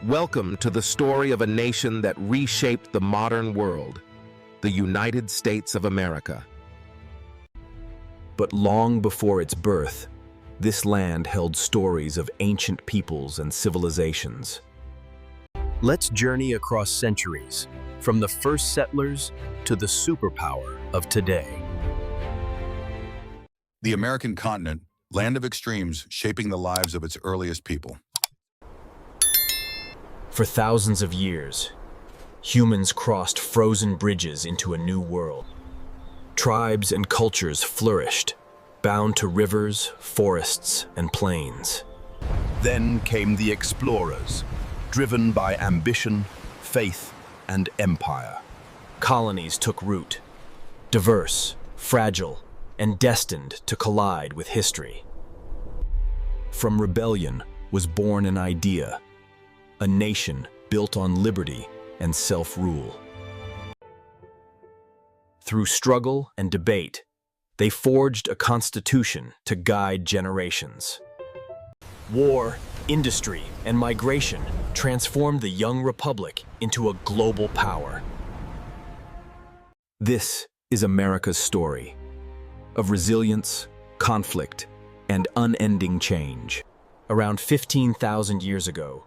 Welcome to the story of a nation that reshaped the modern world, the United States of America. But long before its birth, this land held stories of ancient peoples and civilizations. Let's journey across centuries, from the first settlers to the superpower of today. The American continent, land of extremes, shaping the lives of its earliest people. For thousands of years, humans crossed frozen bridges into a new world. Tribes and cultures flourished, bound to rivers, forests, and plains. Then came the explorers, driven by ambition, faith, and empire. Colonies took root, diverse, fragile, and destined to collide with history. From rebellion was born an idea, a nation built on liberty and self-rule. Through struggle and debate, they forged a constitution to guide generations. War, industry, and migration transformed the young republic into a global power. This is America's story of resilience, conflict, and unending change. Around 15,000 years ago,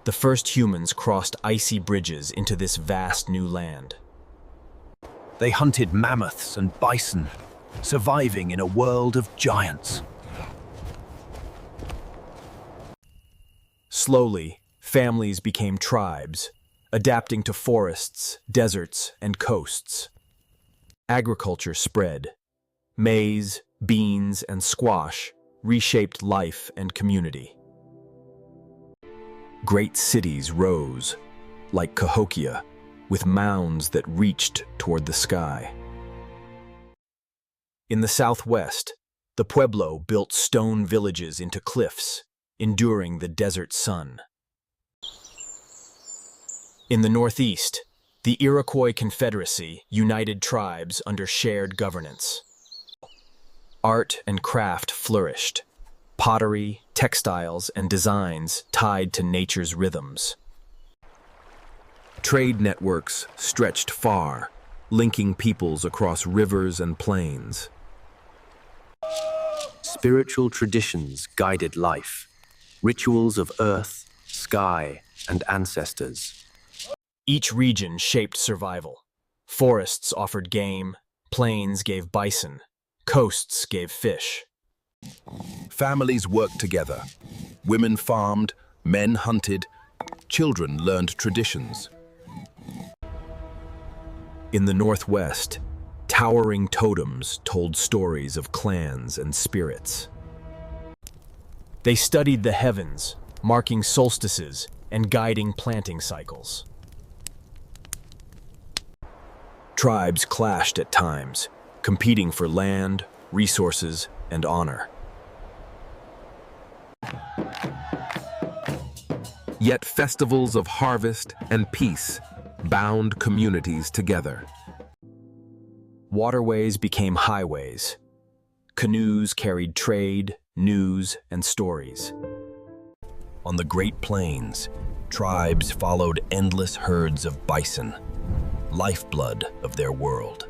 the first humans crossed icy bridges into this vast new land. They hunted mammoths and bison, surviving in a world of giants. Slowly, families became tribes, adapting to forests, deserts, and coasts. Agriculture spread. Maize, beans, and squash reshaped life and community. Great cities rose, like Cahokia, with mounds that reached toward the sky. In the southwest, the Pueblo built stone villages into cliffs, enduring the desert sun. In the northeast, the Iroquois Confederacy united tribes under shared governance. Art and craft flourished. Pottery, textiles, and designs tied to nature's rhythms. Trade networks stretched far, linking peoples across rivers and plains. Spiritual traditions guided life, rituals of earth, sky, and ancestors. Each region shaped survival. Forests offered game, plains gave bison, coasts gave fish. Families worked together. Women farmed, men hunted, children learned traditions. In the northwest, towering totems told stories of clans and spirits. They studied the heavens, marking solstices and guiding planting cycles. Tribes clashed at times, competing for land, resources, and honor. Yet festivals of harvest and peace bound communities together. Waterways became highways. Canoes carried trade, news, and stories. On the Great Plains, tribes followed endless herds of bison, lifeblood of their world.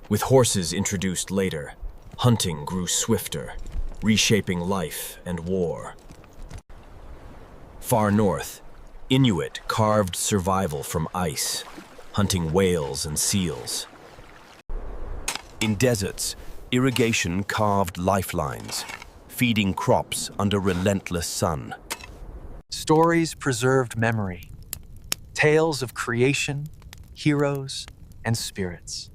With horses introduced later, hunting grew swifter, reshaping life and war. Far north, Inuit carved survival from ice, hunting whales and seals. In deserts, irrigation carved lifelines, feeding crops under relentless sun. Stories preserved memory, tales of creation, heroes, and spirits.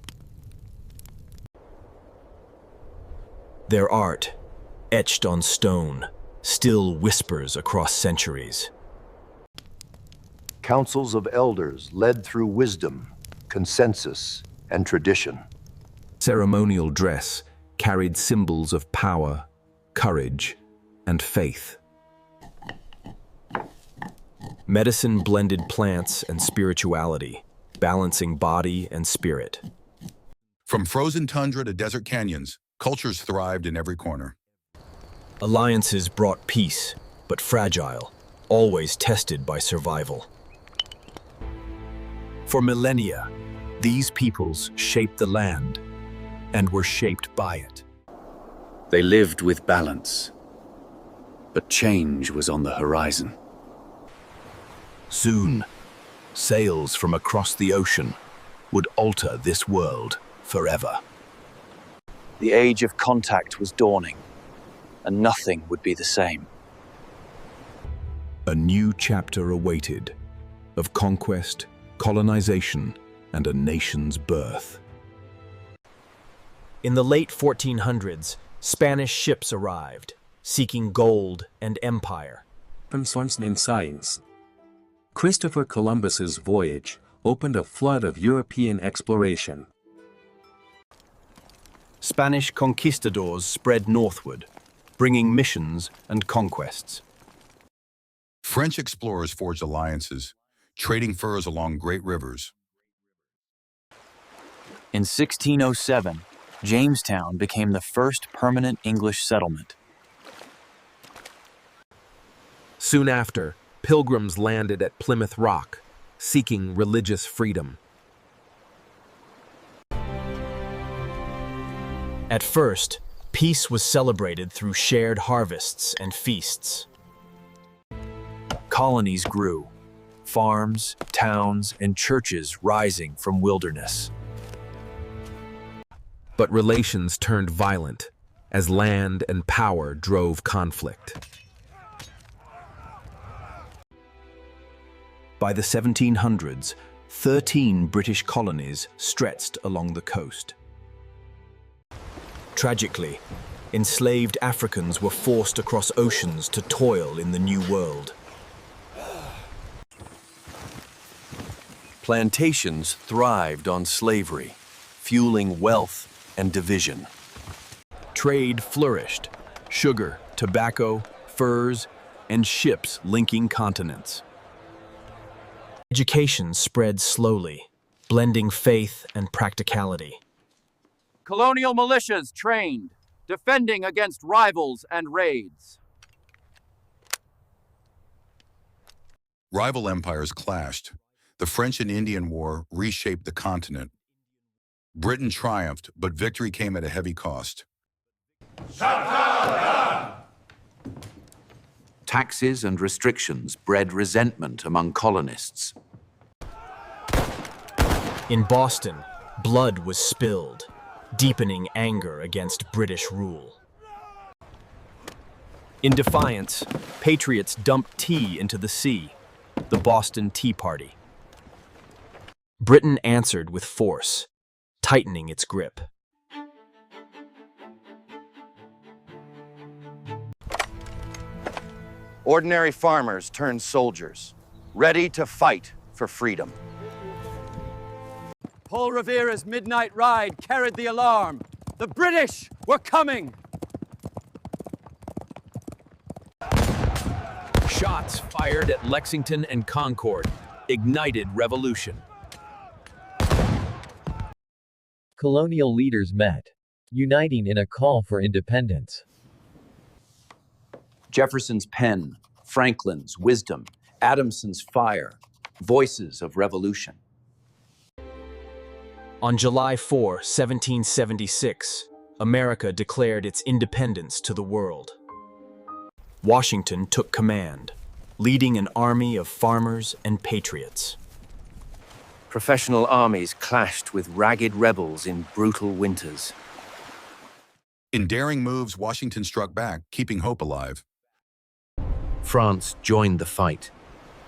Their art, etched on stone, still whispers across centuries. Councils of elders led through wisdom, consensus, and tradition. Ceremonial dress carried symbols of power, courage, and faith. Medicine blended plants and spirituality, balancing body and spirit. From frozen tundra to desert canyons, cultures thrived in every corner. Alliances brought peace, but fragile, always tested by survival. For millennia, these peoples shaped the land and were shaped by it. They lived with balance, but change was on the horizon. Soon, sails from across the ocean would alter this world forever. The age of contact was dawning, and nothing would be the same. A new chapter awaited of conquest, colonization, and a nation's birth. In the late 1400s, Spanish ships arrived, seeking gold and empire. Advancements in science. Christopher Columbus's voyage opened a flood of European exploration. Spanish conquistadors spread northward, bringing missions and conquests. French explorers forged alliances, trading furs along great rivers. In 1607, Jamestown became the first permanent English settlement. Soon after, pilgrims landed at Plymouth Rock, seeking religious freedom. At first, peace was celebrated through shared harvests and feasts. Colonies grew, farms, towns, and churches rising from wilderness. But relations turned violent as land and power drove conflict. By the 1700s, 13 British colonies stretched along the coast. Tragically, enslaved Africans were forced across oceans to toil in the New World. Plantations thrived on slavery, fueling wealth and division. Trade flourished: sugar, tobacco, furs, and ships linking continents. Education spread slowly, blending faith and practicality. Colonial militias trained, defending against rivals and raids. Rival empires clashed. The French and Indian War reshaped the continent. Britain triumphed, but victory came at a heavy cost. Taxes and restrictions bred resentment among colonists. In Boston, blood was spilled, deepening anger against British rule. In defiance, patriots dumped tea into the sea, the Boston Tea Party. Britain answered with force, tightening its grip. Ordinary farmers turned soldiers, ready to fight for freedom. Paul Revere's midnight ride carried the alarm. The British were coming! Shots fired at Lexington and Concord ignited revolution. Colonial leaders met, uniting in a call for independence. Jefferson's pen, Franklin's wisdom, Adamson's fire, voices of revolution. On July 4, 1776, America declared its independence to the world. Washington took command, leading an army of farmers and patriots. Professional armies clashed with ragged rebels in brutal winters. In daring moves, Washington struck back, keeping hope alive. France joined the fight,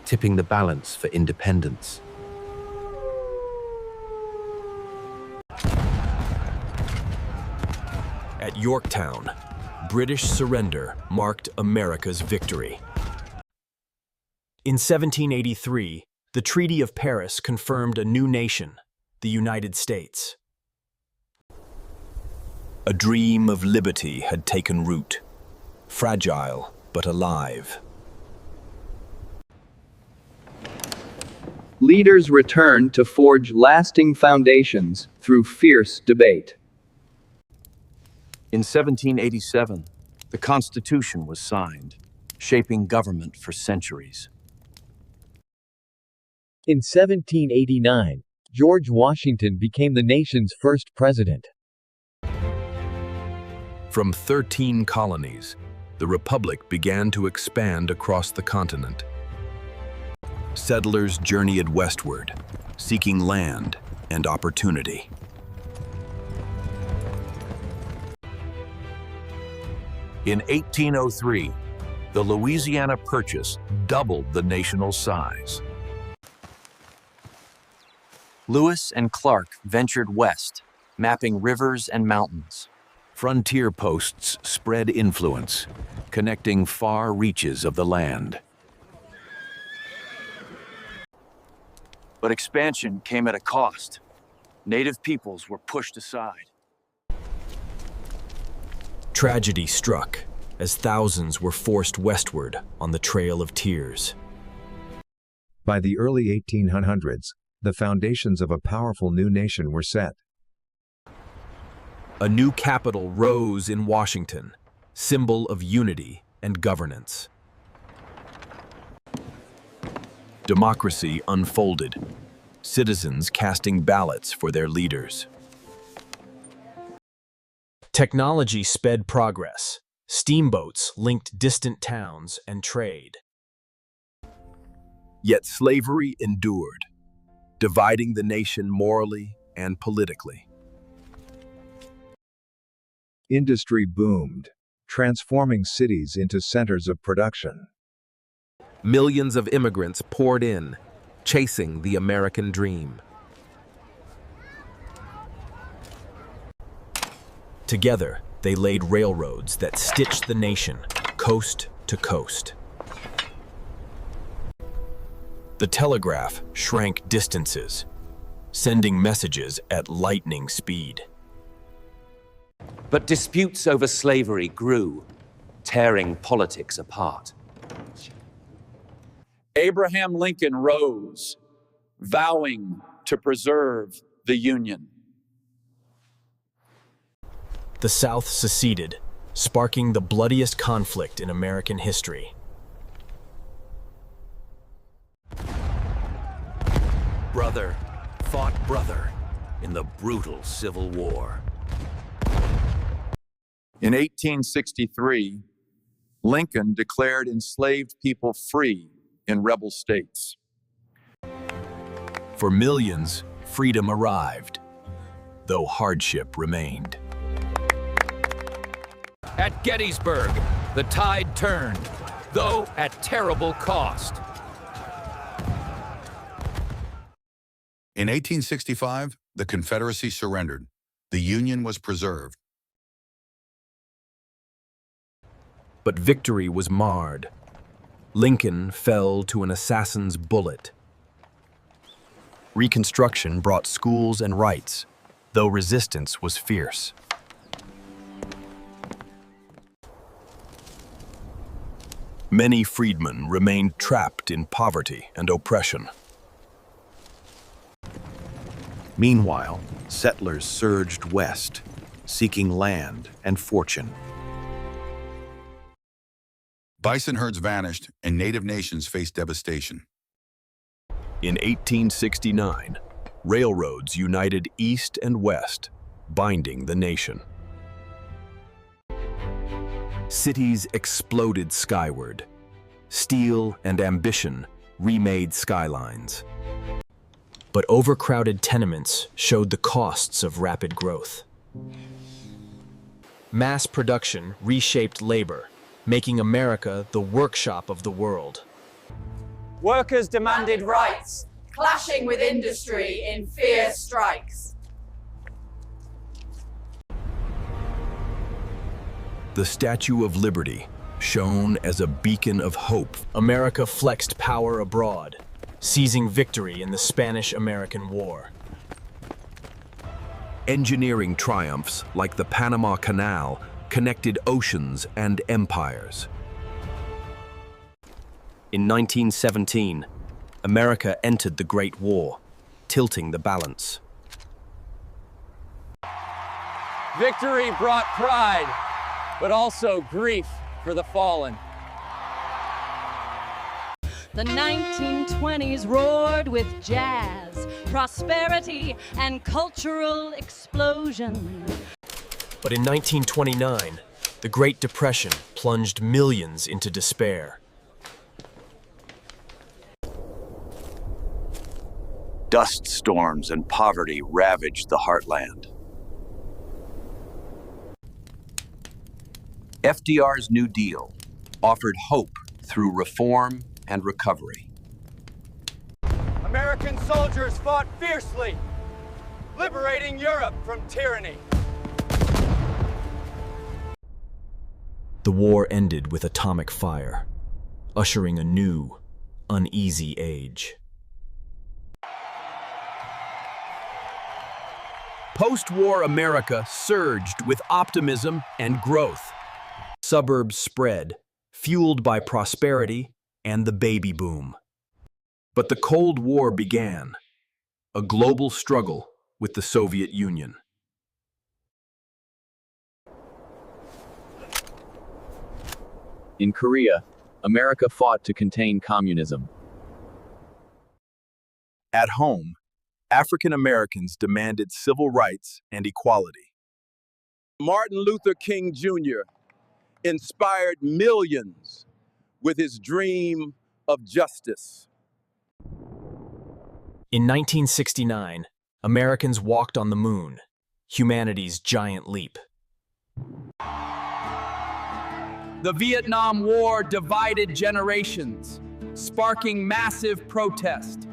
tipping the balance for independence. At Yorktown, British surrender marked America's victory. In 1783, the Treaty of Paris confirmed a new nation, the United States. A dream of liberty had taken root, fragile but alive. Leaders returned to forge lasting foundations through fierce debate. In 1787, the Constitution was signed, shaping government for centuries. In 1789, George Washington became the nation's first president. From 13 colonies, the Republic began to expand across the continent. Settlers journeyed westward, seeking land and opportunity. In 1803, the Louisiana Purchase doubled the national size. Lewis and Clark ventured west, mapping rivers and mountains. Frontier posts spread influence, connecting far reaches of the land. But expansion came at a cost. Native peoples were pushed aside. Tragedy struck as thousands were forced westward on the Trail of Tears. By the early 1800s, the foundations of a powerful new nation were set. A new capital rose in Washington, symbol of unity and governance. Democracy unfolded, citizens casting ballots for their leaders. Technology sped progress. Steamboats linked distant towns and trade. Yet slavery endured, dividing the nation morally and politically. Industry boomed, transforming cities into centers of production. Millions of immigrants poured in, chasing the American dream. Together, they laid railroads that stitched the nation coast to coast. The telegraph shrank distances, sending messages at lightning speed. But disputes over slavery grew, tearing politics apart. Abraham Lincoln rose, vowing to preserve the Union. The South seceded, sparking the bloodiest conflict in American history. Brother fought brother in the brutal Civil War. In 1863, Lincoln declared enslaved people free in rebel states. For millions, freedom arrived, though hardship remained. At Gettysburg, the tide turned, though at terrible cost. In 1865, the Confederacy surrendered. The Union was preserved. But victory was marred. Lincoln fell to an assassin's bullet. Reconstruction brought schools and rights, though resistance was fierce. Many freedmen remained trapped in poverty and oppression. Meanwhile, settlers surged west, seeking land and fortune. Bison herds vanished, and native nations faced devastation. In 1869, railroads united east and west, binding the nation. Cities exploded skyward. Steel and ambition remade skylines. But overcrowded tenements showed the costs of rapid growth. Mass production reshaped labor, making America the workshop of the world. Workers demanded rights, clashing with industry in fierce strikes. The Statue of Liberty shone as a beacon of hope. America flexed power abroad, seizing victory in the Spanish-American War. Engineering triumphs like the Panama Canal connected oceans and empires. In 1917, America entered the Great War, tilting the balance. Victory brought pride, but also grief for the fallen. The 1920s roared with jazz, prosperity, and cultural explosion. But in 1929, the Great Depression plunged millions into despair. Dust storms and poverty ravaged the heartland. FDR's New Deal offered hope through reform and recovery. American soldiers fought fiercely, liberating Europe from tyranny. The war ended with atomic fire, ushering a new, uneasy age. Post-war America surged with optimism and growth. Suburbs spread, fueled by prosperity and the baby boom. But the Cold War began, a global struggle with the Soviet Union. In Korea, America fought to contain communism. At home, African Americans demanded civil rights and equality. Martin Luther King Jr. inspired millions with his dream of justice. In 1969, Americans walked on the moon, humanity's giant leap. The Vietnam War divided generations, sparking massive protest.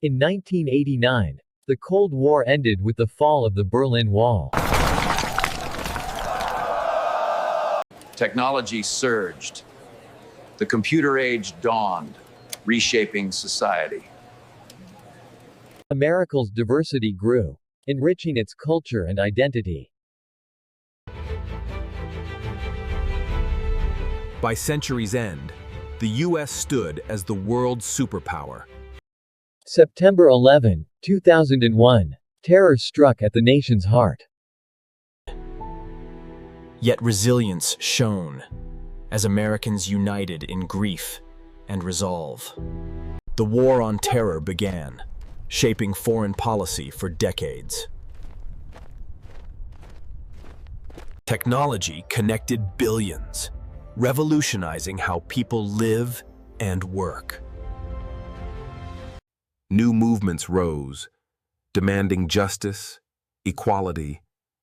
In 1989, the Cold War ended with the fall of the Berlin Wall. Technology surged. The computer age dawned, reshaping society. America's diversity grew, enriching its culture and identity. By century's end, the U.S. stood as the world's superpower. September 11, 2001, terror struck at the nation's heart. Yet resilience shone, as Americans united in grief and resolve. The war on terror began, shaping foreign policy for decades. Technology connected billions, revolutionizing how people live and work. New movements rose, demanding justice, equality,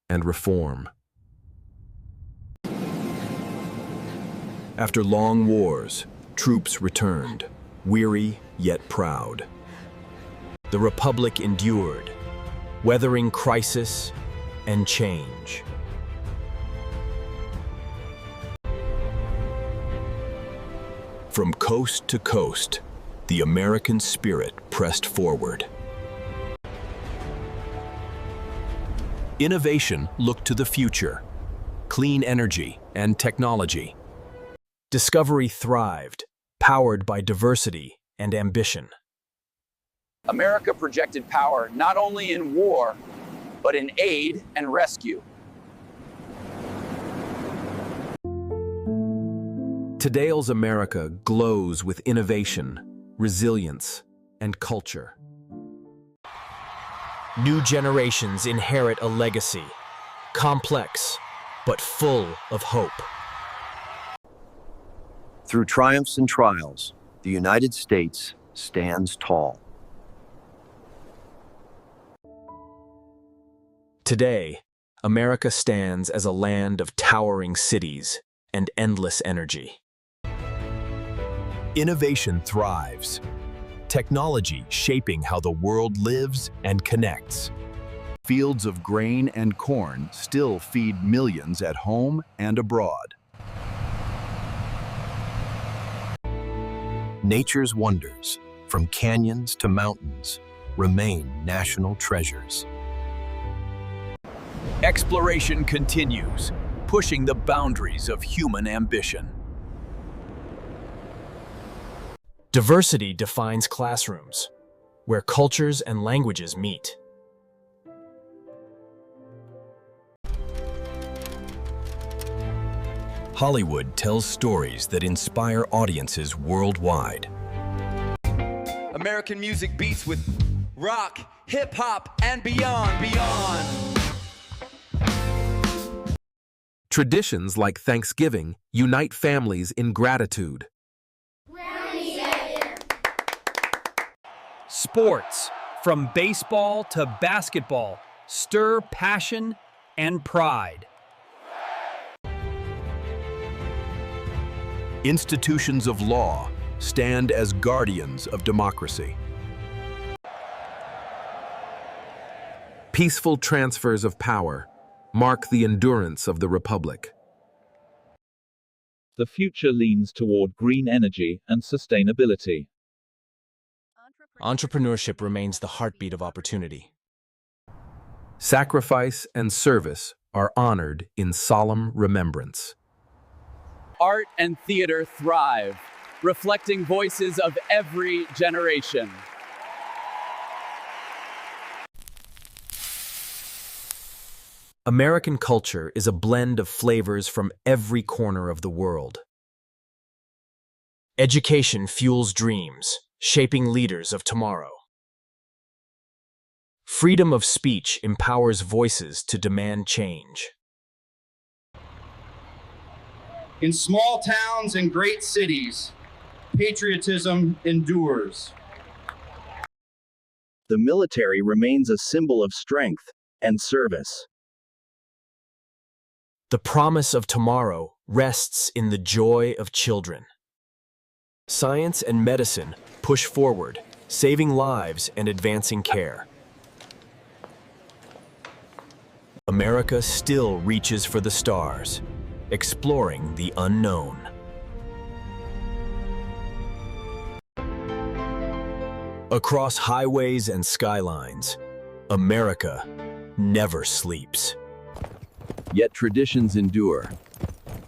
and reform. After long wars, troops returned, weary yet proud. The Republic endured, weathering crisis and change. From coast to coast, the American spirit pressed forward. Innovation looked to the future, clean energy and technology. Discovery thrived, powered by diversity and ambition. America projected power not only in war, but in aid and rescue. Today's America glows with innovation, resilience, and culture. New generations inherit a legacy, complex, but full of hope. Through triumphs and trials, the United States stands tall. Today, America stands as a land of towering cities and endless energy. Innovation thrives, technology shaping how the world lives and connects. Fields of grain and corn still feed millions at home and abroad. Nature's wonders, from canyons to mountains, remain national treasures. Exploration continues, pushing the boundaries of human ambition. Diversity defines classrooms, where cultures and languages meet. Hollywood tells stories that inspire audiences worldwide. American music beats with rock, hip-hop, and beyond. Traditions like Thanksgiving unite families in gratitude. Sports, from baseball to basketball, stir passion and pride. Institutions of law stand as guardians of democracy. Peaceful transfers of power mark the endurance of the republic. The future leans toward green energy and sustainability. Entrepreneurship remains the heartbeat of opportunity. Sacrifice and service are honored in solemn remembrance. Art and theater thrive, reflecting voices of every generation. American culture is a blend of flavors from every corner of the world. Education fuels dreams, shaping leaders of tomorrow. Freedom of speech empowers voices to demand change. In small towns and great cities, patriotism endures. The military remains a symbol of strength and service. The promise of tomorrow rests in the joy of children. Science and medicine push forward, saving lives and advancing care. America still reaches for the stars, exploring the unknown. Across highways and skylines, America never sleeps. Yet traditions endure.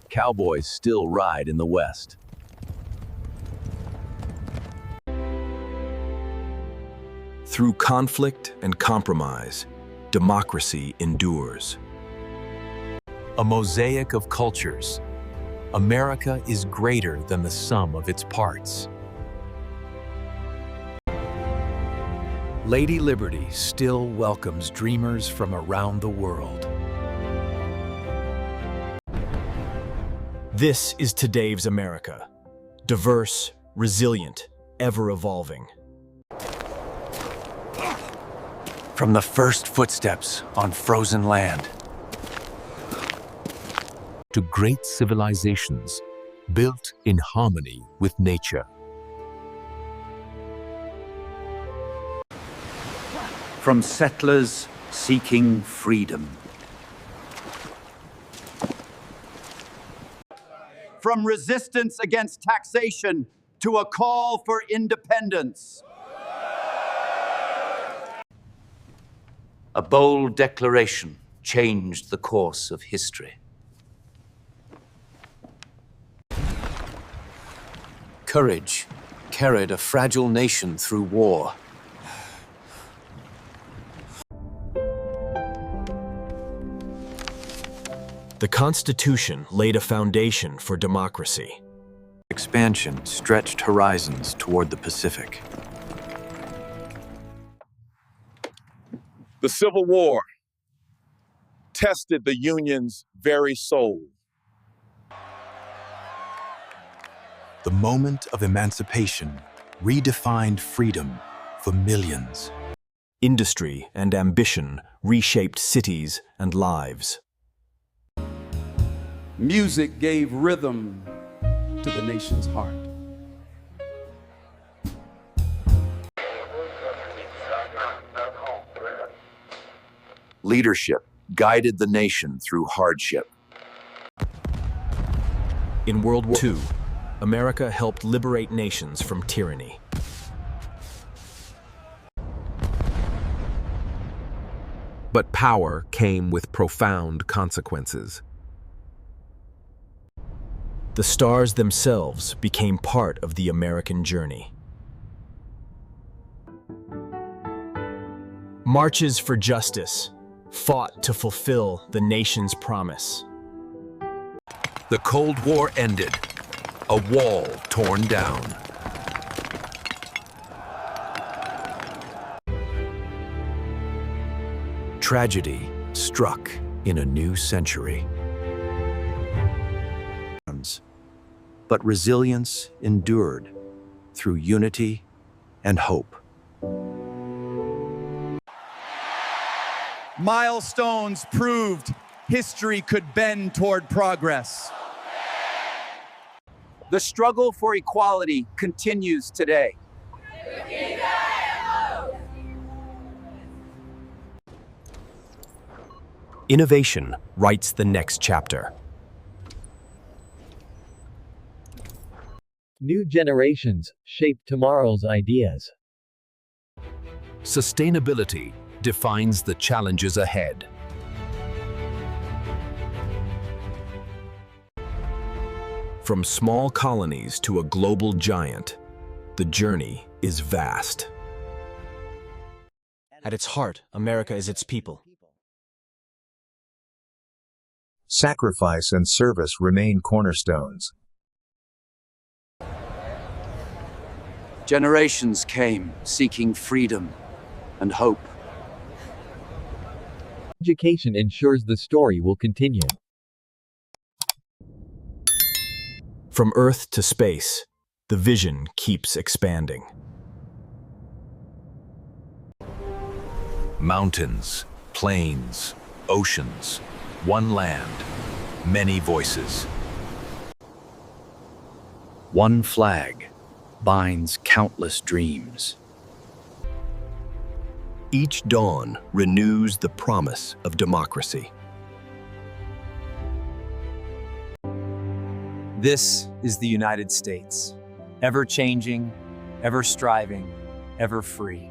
Cowboys still ride in the West. Through conflict and compromise, democracy endures. A mosaic of cultures, America is greater than the sum of its parts. Lady Liberty still welcomes dreamers from around the world. This is today's America, diverse, resilient, ever-evolving. From the first footsteps on frozen land to great civilizations built in harmony with nature. from settlers seeking freedom. From resistance against taxation to a call for independence. A bold declaration changed the course of history. Courage carried a fragile nation through war. The Constitution laid a foundation for democracy. Expansion stretched horizons toward the Pacific. The Civil War tested the Union's very soul. The moment of emancipation redefined freedom for millions. Industry and ambition reshaped cities and lives. Music gave rhythm to the nation's heart. Leadership guided the nation through hardship. In World War II, America helped liberate nations from tyranny. But power came with profound consequences. The stars themselves became part of the American journey. Marches for justice fought to fulfill the nation's promise. The Cold War ended, a wall torn down. Tragedy struck in a new century. But resilience endured through unity and hope. Milestones proved history could bend toward progress. The struggle for equality continues today. Innovation writes the next chapter. New generations shape tomorrow's ideas. Sustainability defines the challenges ahead. From small colonies to a global giant, the journey is vast. At its heart, America is its people. Sacrifice and service remain cornerstones. Generations came seeking freedom and hope. Education ensures the story will continue. From Earth to space, the vision keeps expanding. Mountains, plains, oceans, one land, many voices. One flag binds countless dreams. Each dawn renews the promise of democracy. This is the United States, ever changing, ever striving, ever free.